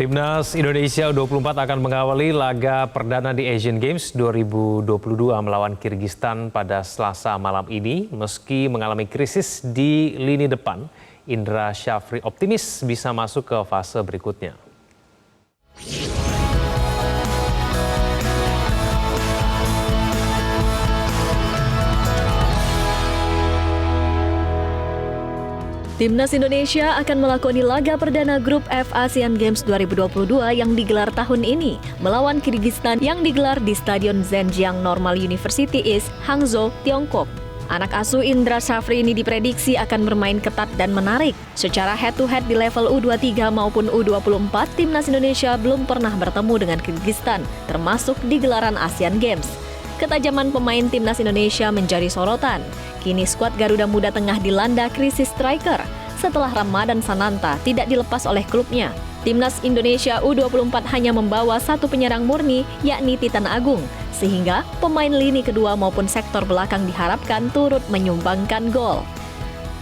Timnas Indonesia U24 akan mengawali laga perdana di Asian Games 2022 melawan Kirgistan pada Selasa malam ini. Meski mengalami krisis di lini depan, Indra Syafri optimis bisa masuk ke fase berikutnya. Timnas Indonesia akan melakoni laga perdana Grup F Asian Games 2022 yang digelar tahun ini melawan Kirgistan yang digelar di Stadion Zhenjiang Normal University East, Hangzhou, Tiongkok. Anak asuh Indra Syafri ini diprediksi akan bermain ketat dan menarik. Secara head-to-head di level U23 maupun U24, Timnas Indonesia belum pernah bertemu dengan Kirgistan, termasuk di gelaran Asian Games. Ketajaman pemain Timnas Indonesia menjadi sorotan. Kini skuad Garuda Muda tengah dilanda krisis striker setelah Ramadan Sananta tidak dilepas oleh klubnya. Timnas Indonesia U24 hanya membawa satu penyerang murni, yakni Titan Agung, sehingga pemain lini kedua maupun sektor belakang diharapkan turut menyumbangkan gol.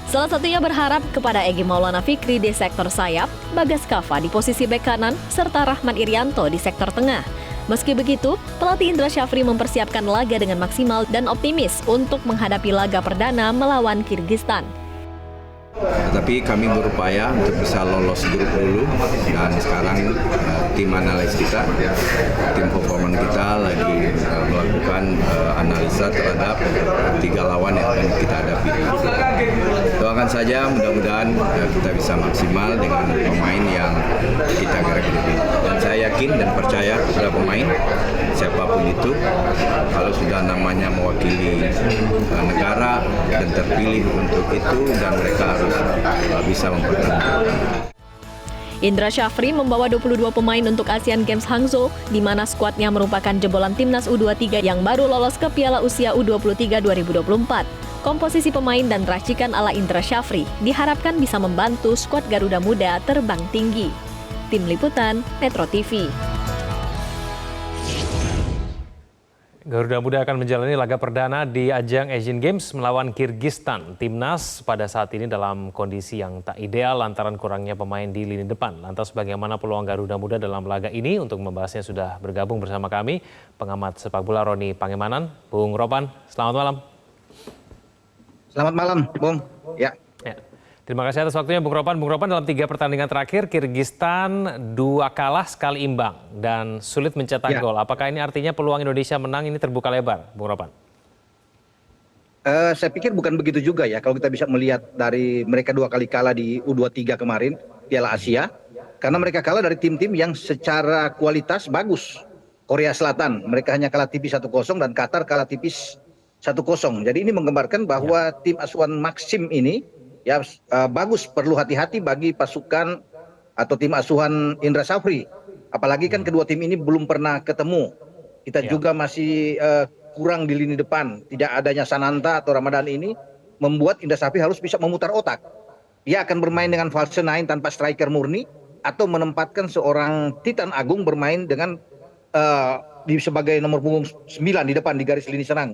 Salah satunya berharap kepada Egy Maulana Fikri di sektor sayap, Bagas Kava di posisi bek kanan, serta Rahmat Irianto di sektor tengah. Meski begitu, pelatih Indra Syafri mempersiapkan laga dengan maksimal dan optimis untuk menghadapi laga perdana melawan Kirgistan. Tapi kami berupaya untuk bisa lolos grup dulu, dan sekarang tim analis kita, tim performan kita lagi melakukan analisa terhadap 3 lawan yang akan kita hadapi. Doakan saja mudah-mudahan kita bisa maksimal dengan pemain yang kita gerak. Dan saya yakin dan percaya kepada pemain, siapapun itu, kalau sudah namanya mewakili negara dan terpilih untuk itu, dan mereka harus bisa mempertahankan. Indra Syafri membawa 22 pemain untuk Asian Games Hangzhou, di mana skuadnya merupakan jebolan Timnas U23 yang baru lolos ke Piala Usia U23 2024. Komposisi pemain dan racikan ala Indra Syafri diharapkan bisa membantu skuad Garuda Muda terbang tinggi. Tim Liputan, Metro TV. Garuda Muda akan menjalani laga perdana di ajang Asian Games melawan Kirgistan. Timnas pada saat ini dalam kondisi yang tak ideal lantaran kurangnya pemain di lini depan. Lantas bagaimana peluang Garuda Muda dalam laga ini? Untuk membahasnya sudah bergabung bersama kami pengamat sepak bola Roni Pangemanan. Bung Ropan, selamat malam. Selamat malam, Bung. Ya. Terima kasih atas waktunya Bung Ropan. Bung Ropan, dalam 3 pertandingan terakhir Kirgistan 2 kalah sekali imbang dan sulit mencetak gol. Apakah ini artinya peluang Indonesia menang ini terbuka lebar, Bung Ropan? Saya pikir bukan begitu juga ya. Kalau kita bisa melihat dari mereka 2 kali kalah di U23 kemarin, Piala Asia. Karena mereka kalah dari tim-tim yang secara kualitas bagus. Korea Selatan, mereka hanya kalah tipis 1-0 dan Qatar kalah tipis 1-0. Jadi ini menggambarkan bahwa tim asuhan Maxim ini ya bagus, perlu hati-hati bagi pasukan atau tim asuhan Indra Syafri. Apalagi kan kedua tim ini belum pernah ketemu. Kita juga masih kurang di lini depan. Tidak adanya Sananta atau Ramadan ini membuat Indra Syafri harus bisa memutar otak. Dia akan bermain dengan false nine tanpa striker murni, atau menempatkan seorang Titan Agung bermain dengan sebagai nomor punggung 9 di depan di garis lini serang.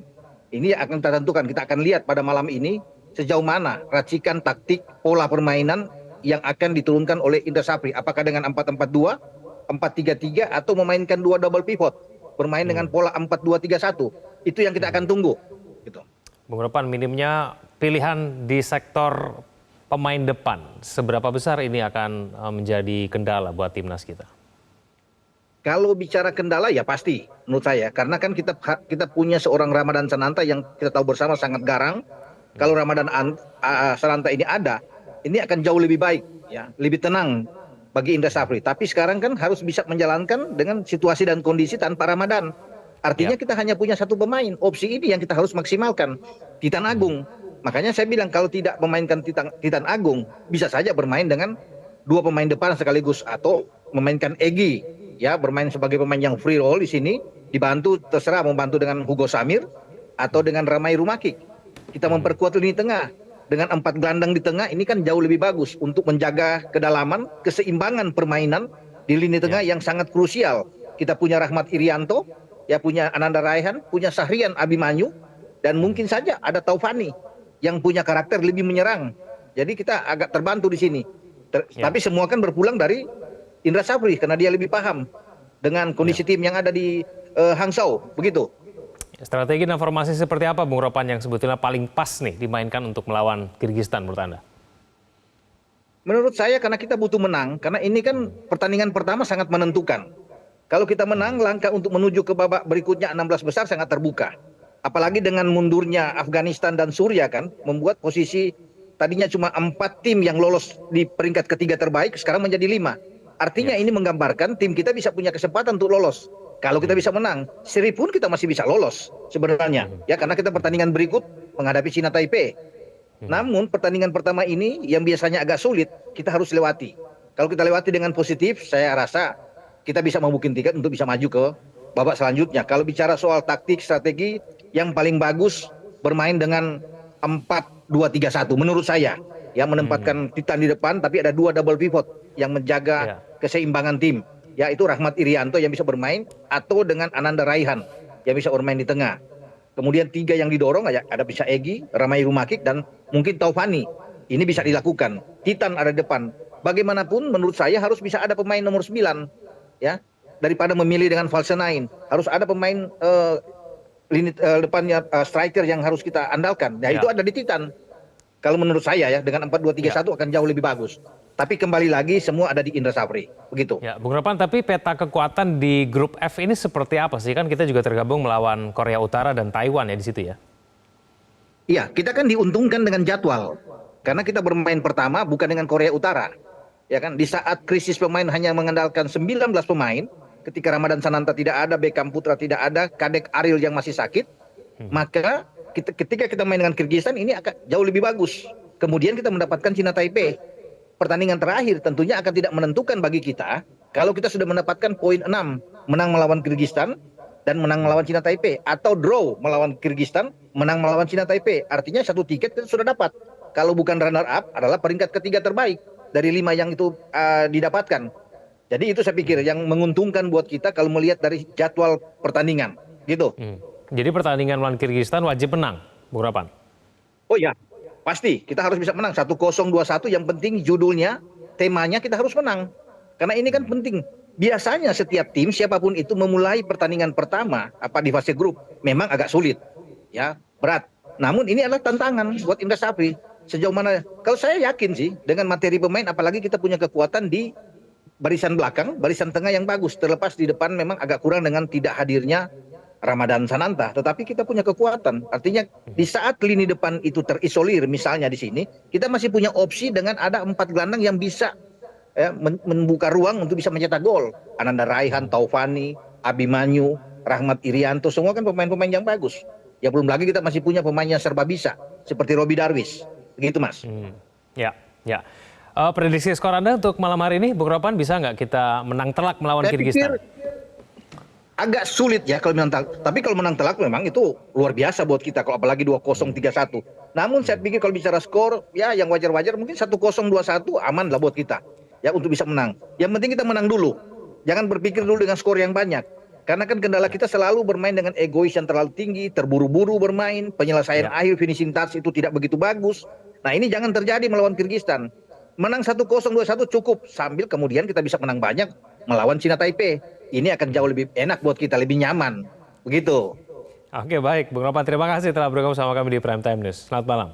Ini akan kita tentukan. Kita akan lihat pada malam ini sejauh mana racikan taktik pola permainan yang akan diturunkan oleh Indra Syafri. Apakah dengan 4-4-2, 4-3-3, atau memainkan 2 double pivot, bermain dengan pola 4-2-3-1. Itu yang kita akan tunggu. Gitu. Bung Ropan, minimnya pilihan di sektor pemain depan, seberapa besar ini akan menjadi kendala buat timnas kita? Kalau bicara kendala ya pasti menurut saya, karena kan kita punya seorang Ramadan Sananta yang kita tahu bersama sangat garang. Kalau Ramadan Sananta ini ada, ini akan jauh lebih baik, ya, lebih tenang bagi Indra Syafri. Tapi sekarang kan harus bisa menjalankan dengan situasi dan kondisi tanpa Ramadan. Artinya kita hanya punya 1 pemain. Opsi ini yang kita harus maksimalkan, Titan Agung. Makanya saya bilang kalau tidak memainkan Titan Agung, bisa saja bermain dengan 2 pemain depan sekaligus, atau memainkan Egy, ya, bermain sebagai pemain yang free roll di sini, dibantu, terserah membantu dengan Hugo Samir atau dengan Ramai Rumakik. Kita memperkuat lini tengah dengan 4 gelandang di tengah. Ini kan jauh lebih bagus untuk menjaga kedalaman, keseimbangan permainan di lini tengah yang sangat krusial. Kita punya Rahmat Irianto, ya, punya Ananda Raihan, punya Sahrian Abimanyu, dan mungkin saja ada Taufani yang punya karakter lebih menyerang. Jadi kita agak terbantu di sini. Tapi semua kan berpulang dari Indra Safri karena dia lebih paham dengan kondisi tim yang ada di Hangzhou, begitu. Strategi dan formasi seperti apa Bung Ropan yang sebetulnya paling pas nih dimainkan untuk melawan Kirgistan menurut Anda? Menurut saya karena kita butuh menang, karena ini kan pertandingan pertama sangat menentukan. Kalau kita menang, langkah untuk menuju ke babak berikutnya 16 besar sangat terbuka. Apalagi dengan mundurnya Afghanistan dan Suriah kan, membuat posisi tadinya cuma 4 tim yang lolos di peringkat ketiga terbaik, sekarang menjadi 5. Artinya ini menggambarkan tim kita bisa punya kesempatan untuk lolos. Kalau kita bisa menang, seri pun kita masih bisa lolos sebenarnya. Ya karena kita pertandingan berikut menghadapi China Taipei. Namun pertandingan pertama ini yang biasanya agak sulit, kita harus lewati. Kalau kita lewati dengan positif, saya rasa kita bisa membuka tiket untuk bisa maju ke babak selanjutnya. Kalau bicara soal taktik, strategi, yang paling bagus bermain dengan 4-2-3-1 menurut saya. Yang menempatkan Titan di depan, tapi ada 2 double pivot yang menjaga keseimbangan tim. Yaitu Rahmat Irianto yang bisa bermain, atau dengan Ananda Raihan yang bisa bermain di tengah. Kemudian 3 yang didorong, ada bisa Egy, Ramai Rumakik, dan mungkin Taufani. Ini bisa dilakukan. Titan ada di depan. Bagaimanapun menurut saya harus bisa ada pemain nomor 9. Ya, daripada memilih dengan false 9. Harus ada pemain lini depannya striker yang harus kita andalkan. Nah, itu ada di Titan. Kalau menurut saya ya, dengan 4-2-3-1 akan jauh lebih bagus. Tapi kembali lagi semua ada di Indra Safri, begitu. Ya, Bung Ropan, tapi peta kekuatan di grup F ini seperti apa sih? Kan kita juga tergabung melawan Korea Utara dan Taiwan ya di situ ya? Iya, kita kan diuntungkan dengan jadwal. Karena kita bermain pertama bukan dengan Korea Utara. Ya kan, di saat krisis pemain hanya mengandalkan 19 pemain, ketika Ramadan Sananta tidak ada, Beckham Putra tidak ada, Kadek Ariel yang masih sakit, maka ketika kita main dengan Kirgistan ini akan jauh lebih bagus. Kemudian kita mendapatkan China Taipei. Pertandingan terakhir tentunya akan tidak menentukan bagi kita kalau kita sudah mendapatkan poin 6, menang melawan Kirgistan dan menang melawan China Taipei, atau draw melawan Kirgistan, menang melawan China Taipei. Artinya 1 tiket kita sudah dapat. Kalau bukan runner up adalah peringkat ketiga terbaik dari 5 yang itu didapatkan. Jadi itu saya pikir yang menguntungkan buat kita kalau melihat dari jadwal pertandingan, gitu. Jadi pertandingan melawan Kirgistan wajib menang, Bung Ropan? Oh ya, pasti kita harus bisa menang 1-0, 2-1. Yang penting judulnya, temanya kita harus menang. Karena ini kan penting. Biasanya setiap tim siapapun itu memulai pertandingan pertama di fase grup memang agak sulit, ya berat. Namun ini adalah tantangan buat Indra Safri. Sejauh mana? Kalau saya yakin sih dengan materi pemain, apalagi kita punya kekuatan di barisan belakang, barisan tengah yang bagus. Terlepas di depan memang agak kurang dengan tidak hadirnya Ramadan Sananta, tetapi kita punya kekuatan. Artinya di saat lini depan itu terisolir, misalnya di sini, kita masih punya opsi dengan ada 4 gelandang yang bisa membuka ruang untuk bisa mencetak gol. Ananda Raihan, Taufani, Abimanyu, Rahmat Irianto, semua kan pemain-pemain yang bagus. Ya belum lagi kita masih punya pemain yang serba bisa, seperti Robi Darwis. Begitu Mas. Ya. Prediksi skor Anda untuk malam hari ini, Bung Ropan, bisa nggak kita menang telak melawan Kirgistan? Agak sulit ya kalau menang telak. Tapi kalau menang telak memang itu luar biasa buat kita. Kalau apalagi 2-0, 3-1. Namun saya pikir kalau bicara skor, ya yang wajar-wajar mungkin 1-0, 2-1 aman lah buat kita. Ya untuk bisa menang. Yang penting kita menang dulu. Jangan berpikir dulu dengan skor yang banyak. Karena kan kendala kita selalu bermain dengan egois yang terlalu tinggi, terburu-buru bermain, penyelesaian akhir, finishing touch itu tidak begitu bagus. Nah ini jangan terjadi melawan Kirgistan. Menang 1-0, 2-1 cukup. Sambil kemudian kita bisa menang banyak melawan China Taipei. Ini akan jauh lebih enak buat kita, lebih nyaman. Begitu. Oke, baik. Bung Ropan, terima kasih telah bergabung sama kami di Prime Time News. Selamat malam.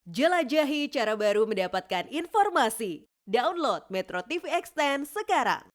Jelajahi cara baru mendapatkan informasi. Download Metro TV Extend sekarang.